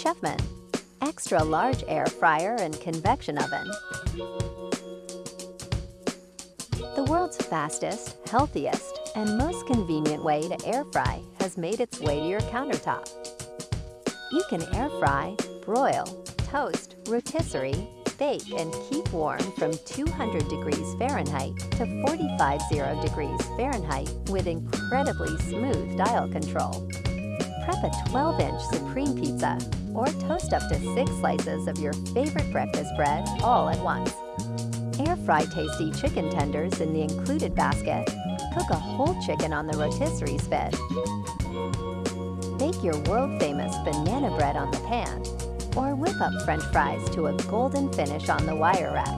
Chefman, extra large air fryer and convection oven. The world's fastest, healthiest, and most convenient way to air fry has made its way to your countertop. You can air fry, broil, toast, rotisserie, bake, and keep warm from 200 degrees Fahrenheit to 450 degrees Fahrenheit with incredibly smooth dial control. Prep a 12-inch Supreme pizza or toast up to 6 slices of your favorite breakfast bread all at once. Air fry tasty chicken tenders in the included basket. Cook a whole chicken on the rotisserie spit. Bake your world-famous banana bread on the pan, or whip up French fries to a golden finish on the wire rack.